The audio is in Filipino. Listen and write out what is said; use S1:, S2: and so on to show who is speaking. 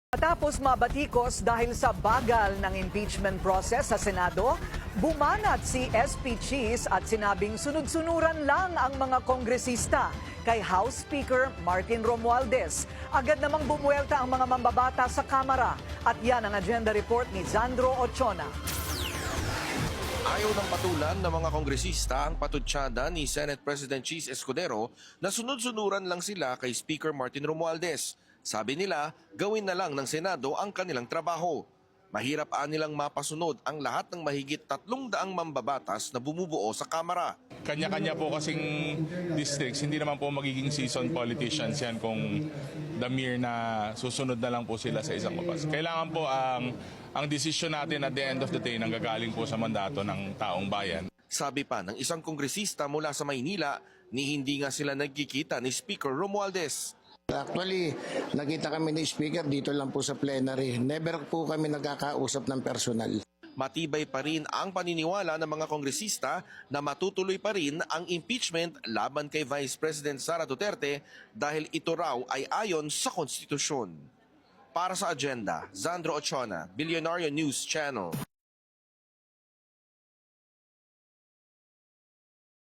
S1: Matapos mabatikos dahil sa bagal ng impeachment process sa Senado, bumanat si SP Cheese at sinabing sunod-sunuran lang ang mga kongresista kay House Speaker Martin Romualdez. Agad namang bumuelta ang mga mambabata sa Kamara at yan ang agenda report ni Zandro Ochona.
S2: Ayaw ng patulan ng mga kongresista ang patutsyada ni Senate President Cheese Escudero na sunod-sunuran lang sila kay Speaker Martin Romualdez. Sabi nila, gawin na lang ng Senado ang kanilang trabaho. Mahirap nilang mapasunod ang lahat ng mahigit 300 mambabatas na bumubuo sa Kamara.
S3: Kanya-kanya po kasing districts, hindi naman po magiging seasoned politicians yan kung the mere na susunod na lang po sila sa isang batas. Kailangan po ang desisyon natin at the end of the day nanggagaling po sa mandato ng taong bayan.
S2: Sabi pa ng isang kongresista mula sa Maynila, ni hindi nga sila nagkikita ni Speaker Romualdez.
S4: Actually, nakita kami ni Speaker dito lang po sa plenary. Never po kami nagkakausap ng personal.
S2: Matibay pa rin ang paniniwala ng mga kongresista na matutuloy pa rin ang impeachment laban kay Vice President Sara Duterte dahil ito raw ay ayon sa konstitusyon. Para sa agenda, Zandro Ochona, Billionaire News Channel.